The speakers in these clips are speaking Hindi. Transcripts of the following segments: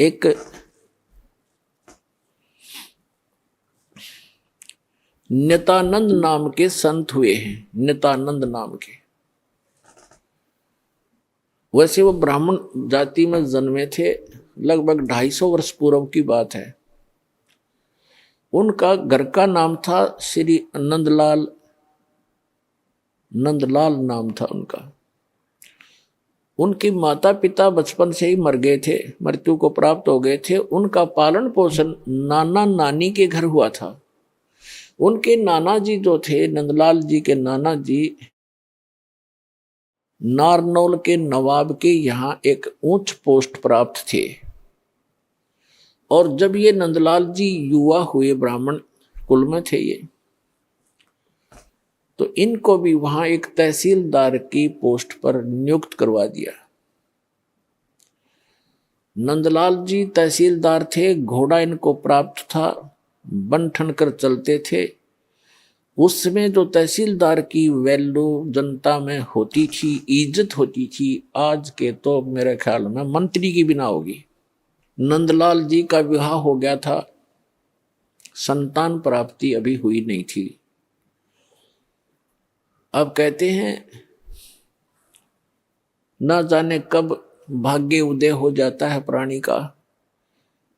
एक नित्यानंद नाम के संत हुए हैं, नित्यानंद नाम के। वैसे वो ब्राह्मण जाति में जन्मे थे, लगभग 250 वर्ष पूर्व की बात है। उनका घर का नाम था श्री नंदलाल, नंदलाल नाम था उनका। उनके माता पिता बचपन से ही मर गए थे, मृत्यु को प्राप्त हो गए थे। उनका पालन पोषण नाना नानी के घर हुआ था। उनके नाना जी जो थे, नंदलाल जी के नाना जी, नारनौल के नवाब के यहाँ एक ऊंच पोस्ट प्राप्त थे। और जब ये नंदलाल जी युवा हुए, ब्राह्मण कुल में थे ये, तो इनको भी वहां एक तहसीलदार की पोस्ट पर नियुक्त करवा दिया। नंदलाल जी तहसीलदार थे, घोड़ा इनको प्राप्त था, बन ठन कर चलते थे। उसमें जो तहसीलदार की वैल्यू जनता में होती थी, इज्जत होती थी, आज के तो मेरे ख्याल में मंत्री की बिना होगी। नंदलाल जी का विवाह हो गया था, संतान प्राप्ति अभी हुई नहीं थी। अब कहते हैं ना जाने कब भाग्य उदय हो जाता है प्राणी का।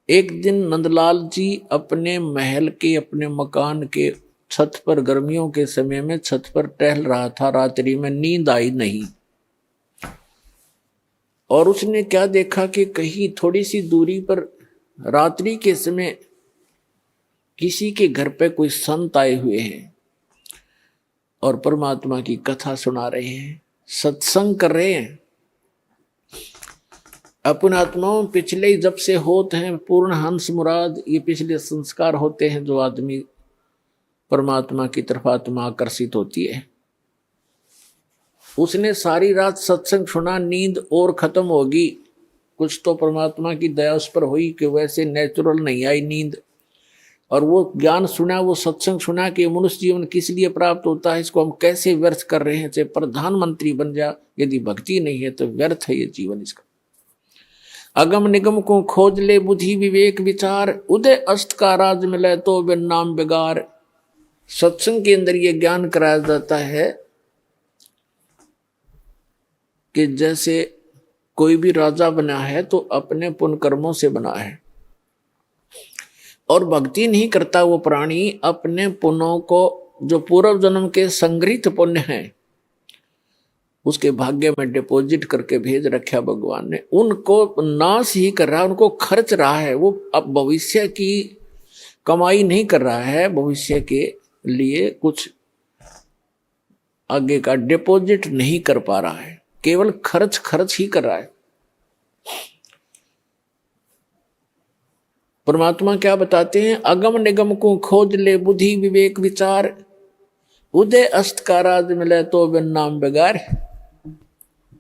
एक दिन नंदलाल जी अपने महल के, अपने मकान के छत पर, गर्मियों के समय में छत पर टहल रहा था। रात्रि में नींद आई नहीं, और उसने क्या देखा कि कहीं थोड़ी सी दूरी पर रात्रि के समय किसी के घर पे कोई संत आए हुए हैं और परमात्मा की कथा सुना रहे हैं, सत्संग कर रहे हैं। अपने आत्माओं पिछले ही जब से होते हैं पूर्ण हंस मुराद, ये पिछले संस्कार होते हैं जो आदमी परमात्मा की तरफ आत्मा आकर्षित होती है। उसने सारी रात सत्संग सुना, नींद और खत्म होगी। कुछ तो परमात्मा की दया उस पर हुई कि वैसे नेचुरल नहीं आई नींद, और वो ज्ञान सुना, वो सत्संग सुना कि मनुष्य जीवन किस लिए प्राप्त होता है, इसको हम कैसे व्यर्थ कर रहे हैं। चाहे प्रधानमंत्री बन जा, यदि भक्ति नहीं है तो व्यर्थ है ये जीवन इसका। अगम निगम को खोज ले बुद्धि विवेक विचार, उदय अस्त का राज मिले तो बिन नाम बेगार। सत्संग के अंदर ये ज्ञान कराया जाता है कि जैसे कोई भी राजा बना है तो अपने पुण्य कर्मों से बना है, और भक्ति नहीं करता वो प्राणी अपने पुण्यों को, जो पूर्व जन्म के संग्रहित पुण्य हैं, उसके भाग्य में डिपॉजिट करके भेज रखा भगवान ने। उनको नाश ही कर रहा है, उनको खर्च रहा है। वो अब भविष्य की कमाई नहीं कर रहा है, भविष्य के लिए कुछ आगे का डिपॉजिट नहीं कर पा रहा है, केवल खर्च ही कर रहा है। परमात्मा क्या बताते हैं, अगम निगम को खोज ले बुद्धि विवेक विचार, उदय अस्त का राज मिले तो बिन नाम बेगार।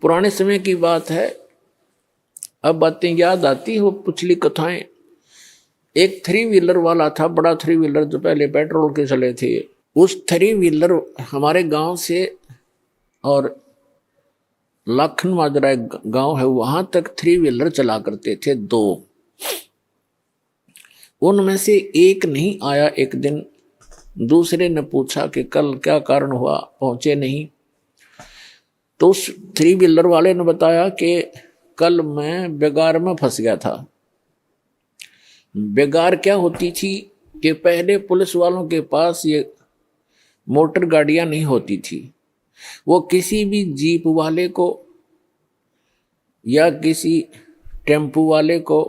पुराने समय की बात है, अब बातें याद आती हो, पिछली कथाएं। एक 3 व्हीलर वाला था, बड़ा 3 व्हीलर जो पहले पेट्रोल के चले थे। उस 3 व्हीलर हमारे गांव से, और लाखन माजरा एक गांव है, वहां तक 3 व्हीलर चला करते थे 2। उनमें से एक नहीं आया। एक दिन दूसरे ने पूछा कि कल क्या कारण हुआ, पहुंचे नहीं। तो उस 3 व्हीलर वाले ने बताया कि कल मैं बेगार में फंस गया था। बेगार क्या होती थी कि पहले पुलिस वालों के पास ये मोटर गाड़ियां नहीं होती थी। वो किसी भी जीप वाले को या किसी टेम्पू वाले को,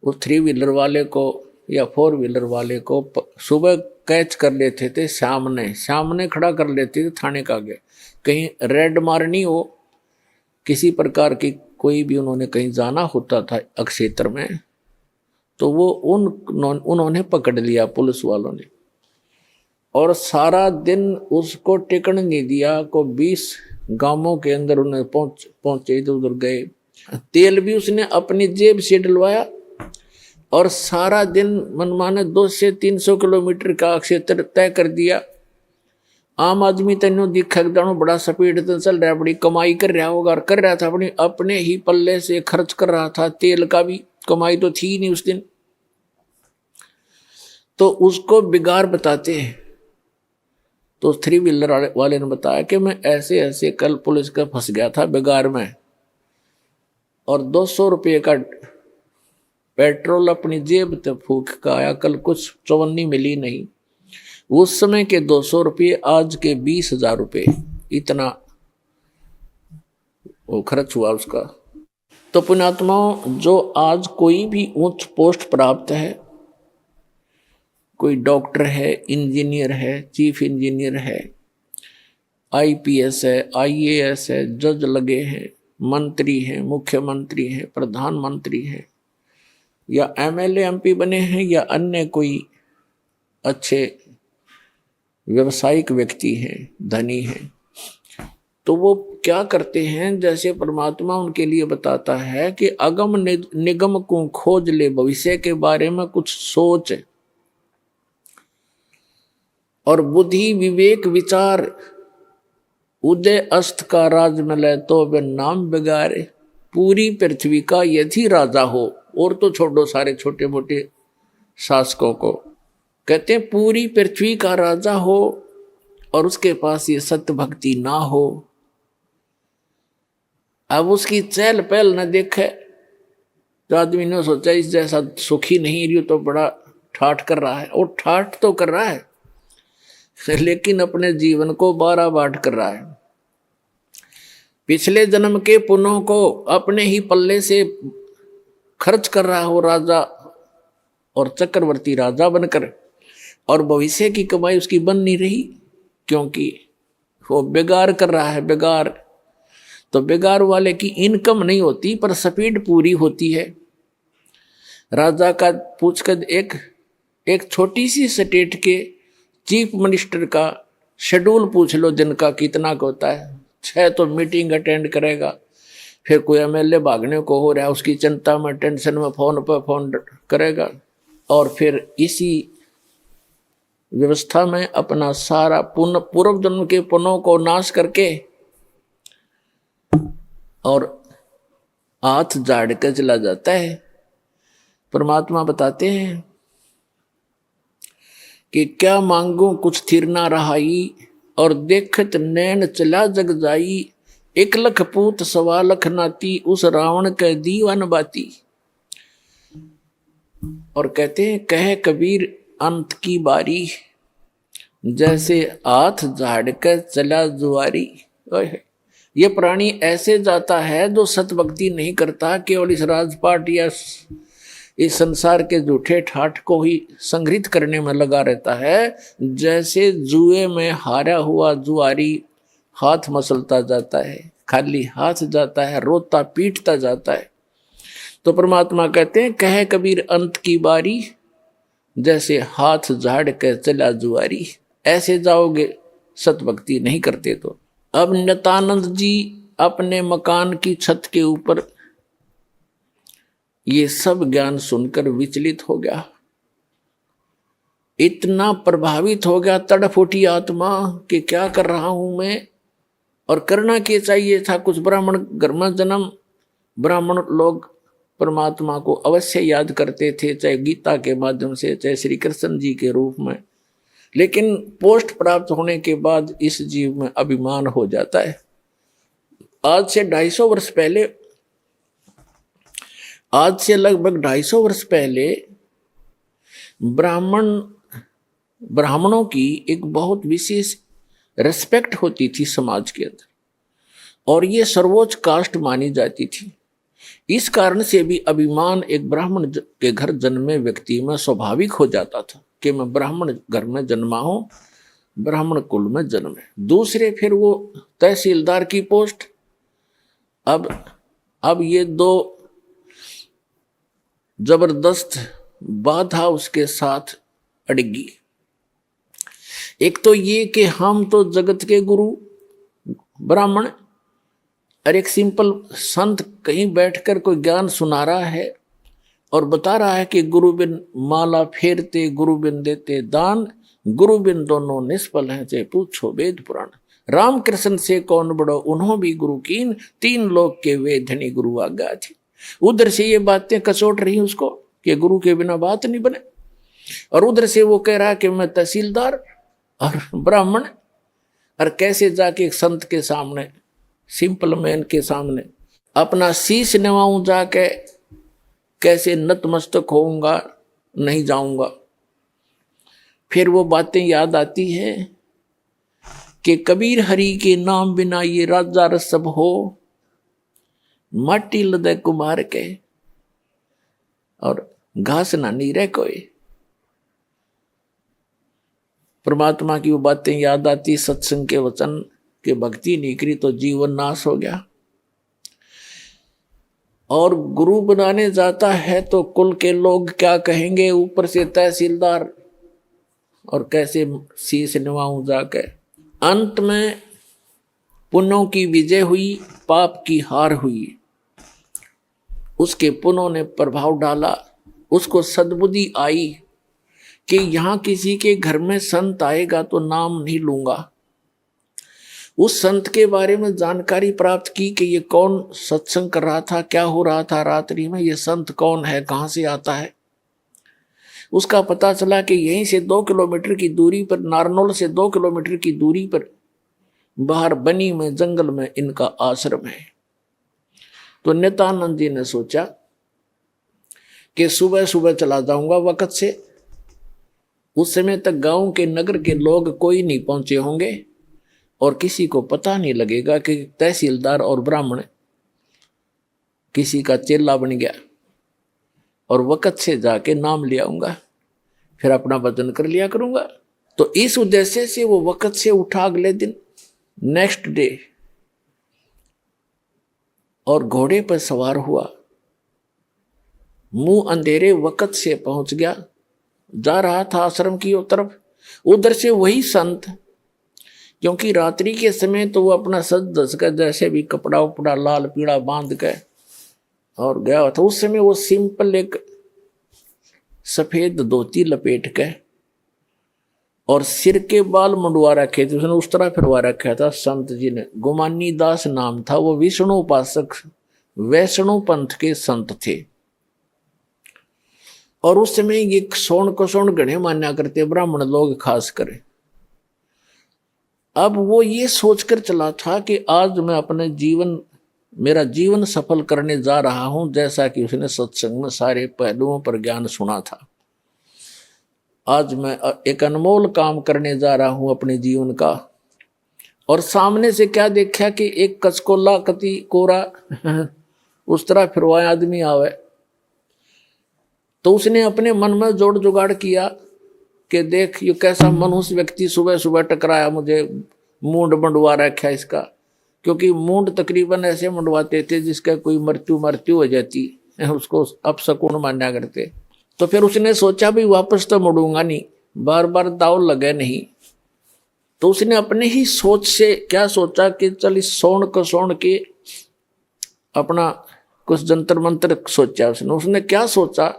वो 3 व्हीलर वाले को या 4 व्हीलर वाले को सुबह कैच कर लेते थे, सामने खड़ा कर लेते थे थाने के आगे। कहीं रेड मारनी हो, किसी प्रकार की कोई भी उन्होंने कहीं जाना होता था क्षेत्र में, तो वो उन्होंने पकड़ लिया पुलिस वालों ने, और सारा दिन उसको टिकने नहीं दिया। को 20 गांवों के अंदर उन्हें पहुंचे, इधर उधर गए। तेल भी उसने अपनी जेब से डलवाया, और सारा दिन मनमाने 200 से 300 किलोमीटर का क्षेत्र तय कर दिया। आम आदमी तेनों दिखा जानो बड़ा स्पीड से चल रहा, बड़ी कमाई कर रहा होगा, और कर रहा था अपने ही पल्ले से खर्च कर रहा था, तेल का भी कमाई तो थी नहीं उस दिन। तो उसको बिगाड़ बताते हैं। तो 3 व्हीलर वाले ने बताया कि मैं ऐसे ऐसे कल पुलिस का फंस गया था बिगाड़ में, और 200 रुपये का पेट्रोल अपनी जेब से फूक का आया, कल कुछ चवन्नी मिली नहीं। उस समय के 200 रुपये आज के 20,000 रुपये, इतना वो खर्च हुआ उसका। तो पुण्यात्माओं, जो आज कोई भी उच्च पोस्ट प्राप्त है, कोई डॉक्टर है, इंजीनियर है, चीफ इंजीनियर है, आईपीएस है, आईएएस है, जज लगे हैं, मंत्री हैं, मुख्यमंत्री हैं, प्रधानमंत्री हैं, या एमएलए एमपी बने हैं, या अन्य कोई अच्छे व्यावसायिक व्यक्ति हैं, धनी हैं, तो वो क्या करते हैं, जैसे परमात्मा उनके लिए बताता है कि अगम निगम को खोज ले, भविष्य के बारे में कुछ सोच और बुद्धि विवेक विचार, उदय अस्त का राज मिले तो वे नाम बिगाड़े, पूरी पृथ्वी का यदि राजा हो, और तो छोड़ो सारे छोटे मोटे शासकों को, कहते हैं पूरी पृथ्वी का राजा हो और उसके पास ये सत्य भक्ति ना हो, अब उसकी चहल पहल न देखे, तो आदमी ने सोचा इस जैसा सुखी नहीं रही तो बड़ा ठाठ कर रहा है, और ठाठ तो कर रहा है लेकिन अपने जीवन को 12 बाट कर रहा है। पिछले जन्म के पुण्यों को अपने ही पल्ले से खर्च कर रहा हो राजा और चक्रवर्ती राजा बनकर, और भविष्य की कमाई उसकी बन नहीं रही, क्योंकि वो बेगार कर रहा है। बेगार तो बेगार वाले की इनकम नहीं होती पर स्पीड पूरी होती है। राजा का पूछकर एक छोटी सी स्टेट के चीफ मिनिस्टर का शेड्यूल पूछ लो दिन का कितना का होता है। 6 तो मीटिंग अटेंड करेगा, फिर कोई एमएलए भागने को हो रहा है उसकी चिंता में टेंशन में फोन पर फोन करेगा, और फिर इसी व्यवस्था में अपना सारा पूर्व जन्म के पुण्यों को नाश करके और हाथ झाड़ कर चला जाता है। परमात्मा बताते हैं कि क्या मांगू कुछ थिर ना रहाई, और देखत नैन चला जग जाई, 1 लख पूत 1.25 लाख नाती, उस रावण के दीवान बाती। और कहते हैं कहे कबीर अंत की बारी, जैसे हाथ झाड़ कर चला जुआरी। ये प्राणी ऐसे जाता है जो सतभक्ति नहीं करता, केवल इस राजपाट या इस संसार के झूठे ठाठ को ही संग्रहित करने में लगा रहता है। जैसे जुए में हारा हुआ जुआरी हाथ मसलता जाता है, खाली हाथ जाता है, रोता पीटता जाता है। तो परमात्मा कहते हैं कहे कबीर अंत की बारी, जैसे हाथ झाड़ कर चला जुआरी। ऐसे जाओगे सतभक्ति नहीं करते तो। अब नित्यानंद जी अपने मकान की छत के ऊपर ये सब ज्ञान सुनकर विचलित हो गया, इतना प्रभावित हो गया, तड़फ उठी आत्मा कि क्या कर रहा हूं मैं, और करना क्या चाहिए था। कुछ ब्राह्मण घर में जन्म, ब्राह्मण लोग परमात्मा को अवश्य याद करते थे, चाहे गीता के माध्यम से, चाहे श्री कृष्ण जी के रूप में, लेकिन पोस्ट प्राप्त होने के बाद इस जीव में अभिमान हो जाता है। आज से 250 वर्ष पहले, आज से लगभग 250 वर्ष पहले ब्राह्मणों की एक बहुत विशेष रिस्पेक्ट होती थी समाज के अंदर, और ये सर्वोच्च कास्ट मानी जाती थी। इस कारण से भी अभिमान एक ब्राह्मण के घर जन्मे व्यक्ति में स्वाभाविक हो जाता था कि मैं ब्राह्मण घर में जन्मा हूं, ब्राह्मण कुल में जन्म है। दूसरे फिर वो तहसीलदार की पोस्ट, अब ये 2 जबरदस्त बाधा उसके साथ अड़गी। एक तो ये कि हम तो जगत के गुरु ब्राह्मण, और एक सिंपल संत कहीं बैठकर कोई ज्ञान सुना रहा है और बता रहा है कि गुरु बिन माला फेरते, गुरु बिन देते दान, गुरु बिन दोनों निष्फल हैं, चाहे पूछो वेद पुराण। राम कृष्ण से कौन बड़ो, उन्हों भी गुरु कीन, तीन लोग के वे धनी गुरु आज्ञा थी। उधर से ये बातें कसोट रही उसको कि गुरु के बिना बात नहीं बने, और उधर से वो कह रहा कि मैं तहसीलदार और ब्राह्मण, और कैसे जाके एक संत के सामने, सिंपल मैन के सामने अपना शीश नवाऊं, जाके कैसे नतमस्तक होऊंगा, नहीं जाऊंगा। फिर वो बातें याद आती है कि कबीर हरि के नाम बिना ये राजा रसब हो, माटी लदे कुमार के और घास ना नीरे कोई। परमात्मा की वो बातें याद आती, सत्संग के वचन के भक्ति नहीं करी तो जीवन नाश हो गया। और गुरु बनाने जाता है तो कुल के लोग क्या कहेंगे, ऊपर से तहसीलदार, और कैसे शीश निभाऊं जाके। अंत में पुण्यों की विजय हुई, पाप की हार हुई। उसके पुण्यों ने प्रभाव डाला, उसको सद्बुद्धि आई कि यहां किसी के घर में संत आएगा तो नाम नहीं लूंगा। उस संत के बारे में जानकारी प्राप्त की कि ये कौन सत्संग कर रहा था, क्या हो रहा था रात्रि में, ये संत कौन है, कहां से आता है। उसका पता चला कि यहीं से 2 किलोमीटर की दूरी पर, नारनौल से 2 किलोमीटर की दूरी पर बाहर बनी में जंगल में इनका आश्रम है। तो नित्यानंद जी ने सोचा कि सुबह सुबह चला जाऊंगा वक्त से, उस समय तक गांव के नगर के लोग कोई नहीं पहुंचे होंगे और किसी को पता नहीं लगेगा कि तहसीलदार और ब्राह्मण किसी का चेला बन गया, और वक्त से जाके नाम ले आऊंगा, फिर अपना वजन कर लिया करूंगा। तो इस उद्देश्य से वो वक्त से उठा अगले दिन, नेक्स्ट डे, और घोड़े पर सवार हुआ, मुंह अंधेरे वक्त से पहुंच गया, जा रहा था आश्रम की तरफ। उधर से वही संत, क्योंकि रात्रि के समय तो वो अपना सज धज कर जैसे भी कपड़ा उपड़ा लाल पीड़ा बांध के और गया था। उस समय वो सिंपल एक सफेद धोती लपेट के और सिर के बाल मुंडवा रखे थे, उसने उस तरह फिरवा रखा था संत जी ने। गुमानी दास नाम था, वो विष्णु उपासक वैष्णव पंथ के संत थे। और उस समय ये सोन को सोन गणे मान्या करते ब्राह्मण लोग खास कर। अब वो ये सोचकर चला था कि आज मैं अपने जीवन, मेरा जीवन सफल करने जा रहा हूं, जैसा कि उसने सत्संग में सारे पहलुओं पर ज्ञान सुना था। आज मैं एक अनमोल काम करने जा रहा हूं अपने जीवन का। और सामने से क्या देखा कि एक कचकोला कति कोरा उस तरह फिरवाया आदमी आवे। तो उसने अपने मन में जोड़ जुगाड़ किया कि देख ये कैसा मनुष्य व्यक्ति सुबह सुबह टकराया मुझे, मूंड मंडवा रखा इसका। क्योंकि मूंड तकरीबन ऐसे मंडवाते थे जिसका कोई मृत्यु हो जाती, उसको अपशकुन मान्या करते। तो फिर उसने सोचा भी वापस तो मुड़ूंगा नहीं, बार बार दाव लगे नहीं। तो उसने अपने ही सोच से क्या सोचा कि चल इस सोन को सोन के अपना कुछ जंतर मंत्र सोचा। उसने क्या सोचा,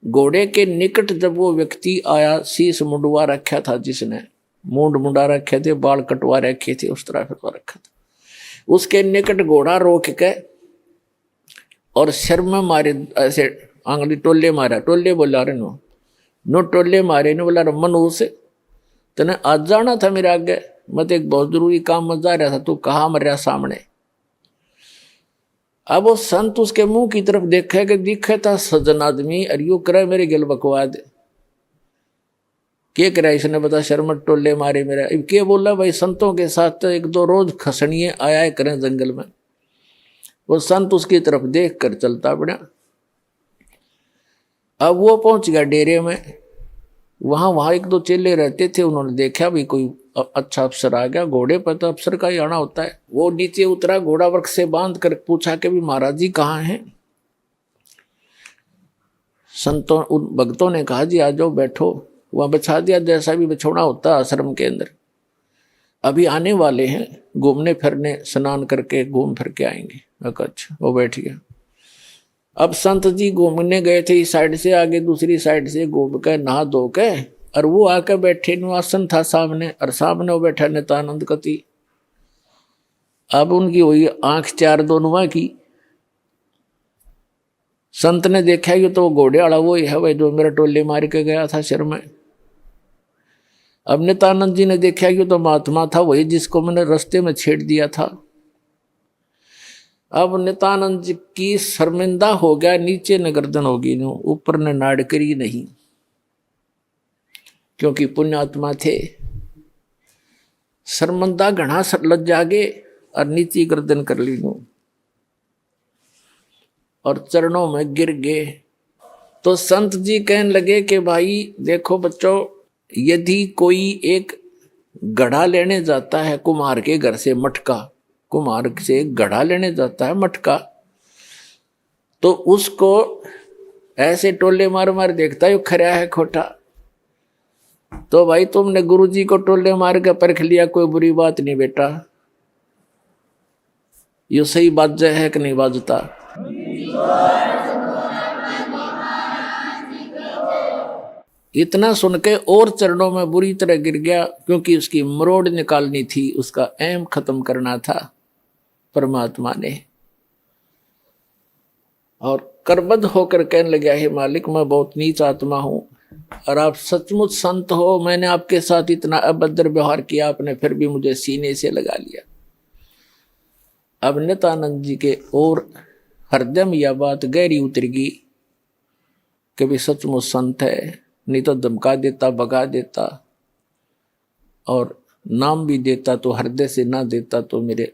घोड़े के निकट जब वो व्यक्ति आया, शीश मुंडवा रखा था जिसने, मूंड मुंडा रखे थे, बाल कटवा रखे थे, उस तरह फिरवा रखा था। उसके निकट घोड़ा रोक के और सिर में मारे, ऐसे आंगली टोले मारा, टोले बोला रे नो टोले मारे ने बोला मनुष तने आज जाना था मेरे आगे, मैं तो एक बहुत जरूरी काम में जा रहा था, तू कहाँ मर रहा सामने। अब वो संत उसके मुंह की तरफ देखे कि दिखे था सज्जन आदमी, और यू करे मेरे गिल बकवाद के करा इसने बता शर्म टोले मारे मेरा। अब क्या बोला भाई, संतों के साथ तो 1-2 रोज खसनिए आया करें जंगल में। वो संत उसकी तरफ देख कर चलता पड़ा। अब वो पहुंच गया डेरे में। वहां 1-2 चेले रहते थे, उन्होंने देखा भी कोई अच्छा अफसर आ गया, घोड़े पर तो अफसर का ही आना होता है। वो नीचे उतरा, घोड़ा वृक्ष से बांध कर पूछा कि भी महाराज जी कहाँ हैं। संतों उन भक्तों ने कहा जी आ जाओ बैठो। वहां बिछा दिया जैसा भी बिछोना होता है आश्रम के अंदर। अभी आने वाले हैं, घूमने फिरने, स्नान करके घूम फिर के आएंगे। अच्छा, वो बैठ गया। अब संत जी घूमने गए थे, इस साइड से आगे दूसरी साइड से घूम के नहा धो के और वो आकर बैठे नु आसन था सामने, और सामने वो बैठा नित्यानंद कति। अब उनकी हुई आंख चार दोनों की। संत ने देखा ये तो घोड़े वाला वो ही है भाई जो मेरा टोले मार के गया था सिर में। अब नित्यानंद जी ने देखा ये तो महात्मा था वही जिसको मैंने रास्ते में छेड़ दिया था। अब नित्यानंद जी की शर्मिंदा हो गया, नीचे न गर्दन होगी नो, ऊपर ने नाड़ करी नहीं, क्योंकि पुण्यात्मा थे। शर्मिंदा घना लज्जा गे और नीचे गर्दन कर ली नो, और चरणों में गिर गए। तो संत जी कहने लगे कि भाई देखो बच्चों, यदि कोई एक गढ़ा लेने जाता है कुम्हार के घर से मटका, कुम्हार से गढ़ा लेने जाता है मटका, तो उसको ऐसे टोले मार मार देखता है खरा है खोटा। तो भाई तुमने गुरुजी को टोले मार के परख लिया, कोई बुरी बात नहीं बेटा, ये सही बात है कि नहीं बाजता। इतना सुन के और चरणों में बुरी तरह गिर गया, क्योंकि उसकी मरोड़ निकालनी थी, उसका ऐम खत्म करना था परमात्मा ने। और करबद्ध होकर कहने लगा, हे मालिक मैं बहुत नीच आत्मा हूं और आप सचमुच संत हो, मैंने आपके साथ इतना अभद्र व्यवहार किया, आपने फिर भी मुझे सीने से लगा लिया। अब नित्यानंद जी के और हृदय में यह बात गहरी उतरेगी कि भी सचमुच संत है, नहीं तो धमका देता, भगा देता और नाम भी देता तो हृदय से ना देता तो मेरे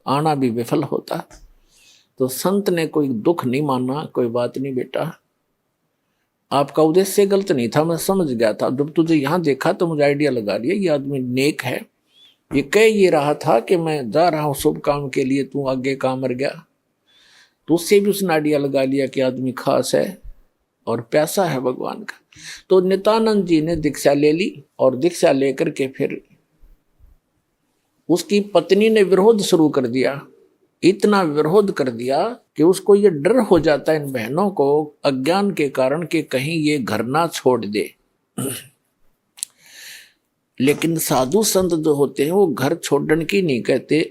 आना भी विफल होता। तो संत ने कोई दुख नहीं माना, कोई बात नहीं बेटा, आपका उद्देश्य गलत नहीं था, मैं समझ गया था। जब तुझे यहाँ देखा तो मुझे आइडिया लगा लिया ये आदमी नेक है, ये कह ये रहा था कि मैं जा रहा हूँ शुभ काम के लिए, तू आगे काम मर गया। तो उससे भी उसने आइडिया लगा लिया कि आदमी खास है और प्यासा है भगवान का। तो नित्यानंद जी ने दीक्षा ले ली, और दीक्षा लेकर के फिर उसकी पत्नी ने विरोध शुरू कर दिया। इतना विरोध कर दिया कि उसको ये डर हो जाता है इन बहनों को अज्ञान के कारण कि कहीं ये घर ना छोड़ दे। लेकिन साधु संत जो होते हैं वो घर छोड़ने की नहीं कहते,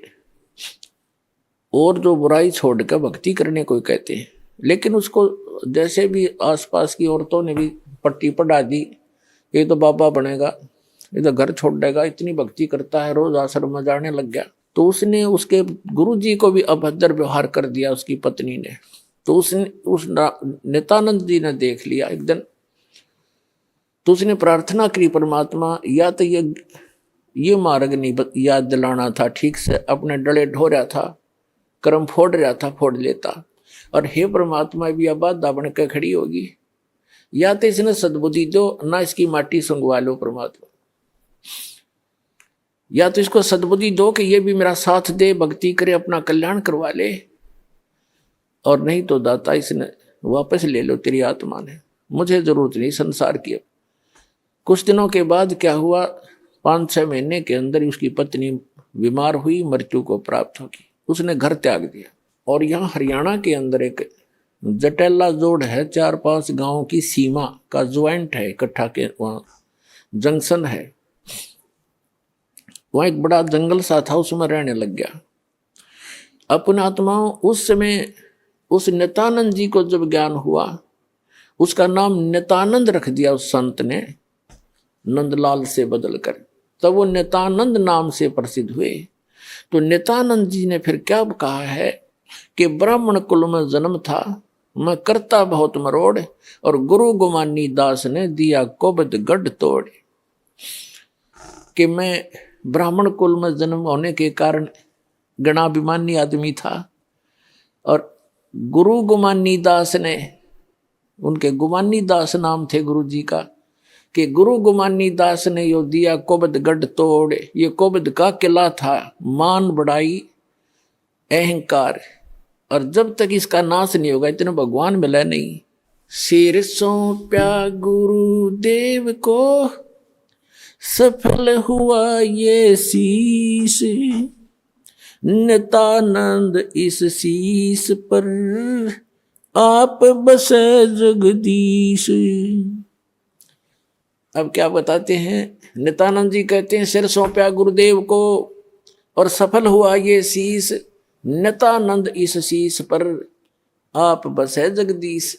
और जो बुराई छोड़ कर भक्ति करने को कहते हैं। लेकिन उसको जैसे भी आसपास की औरतों ने भी पट्टी पढ़ा दी, ये तो बाबा बनेगा, ये तो घर छोड़ देगा, इतनी भक्ति करता है, रोज आश्रम में जाने लग गया। तो उसने उसके गुरुजी को भी अभद्र व्यवहार कर दिया उसकी पत्नी ने। तो उस नित्यानंद जी ने देख लिया एक दिन, तो उसने प्रार्थना करी, परमात्मा या तो ये मार्ग नहीं याद दिलाना था ठीक से, अपने डले ढो रहा था, कर्म फोड़ रहा था, फोड़ लेता। और हे परमात्मा भी अब बाधा बन के खड़ी होगी, या तो इसने सद्बुद्धि दो, ना इसकी माटी संगवा लो परमात्मा, या तो इसको सद्बुद्धि दो कि ये भी मेरा साथ दे, भक्ति करे, अपना कल्याण करवा ले, और नहीं तो दाता इसने वापस ले लो, तेरी आत्मा ने, मुझे जरूरत नहीं संसार की। कुछ दिनों के बाद क्या हुआ, 5-6 महीने के अंदर उसकी पत्नी बीमार हुई, मृत्यु को प्राप्त होगी, उसने घर त्याग दिया। और यहाँ हरियाणा के अंदर एक जटेला जोड़ है, 4-5 गांवों की सीमा का ज्वाइंट है, इकट्ठा के वहाँ जंक्शन है, वहाँ एक बड़ा जंगल सा था, उसमें रहने लग गया। अपने आत्माओं उस समय उस नित्यानंद जी को जब ज्ञान हुआ, उसका नाम नित्यानंद रख दिया उस संत ने, नंदलाल से बदलकर, तब वो नित्यानंद नाम से प्रसिद्ध हुए। तो नित्यानंद जी ने फिर क्या कहा है कि ब्राह्मण कुल में जन्म था, मैं करता बहुत मरोड़, और गुरु गुमानी दास ने दिया कोबद गढ़ तोड़। कि मैं ब्राह्मण कुल में जन्म होने के कारण गणाभिमानी आदमी था, और गुरु गुमानी दास ने, उनके गुमानी दास नाम थे गुरु जी का, कि गुरु गुमानी दास ने यो दिया कोबद गढ़ तोड़। ये कोबद का किला था, मान बढ़ाई अहंकार, और जब तक इसका नाश नहीं होगा इतने भगवान मिला नहीं। सिर सौंप्या गुरुदेव को, सफल हुआ ये शीश, नित्यानंद इस शीश पर आप बसे जगदीश। अब क्या बताते हैं, नित्यानंद जी कहते हैं सिर सौंपया गुरुदेव को और सफल हुआ ये शीस, नित्यानंद इस शीस पर आप बसे जगदीश।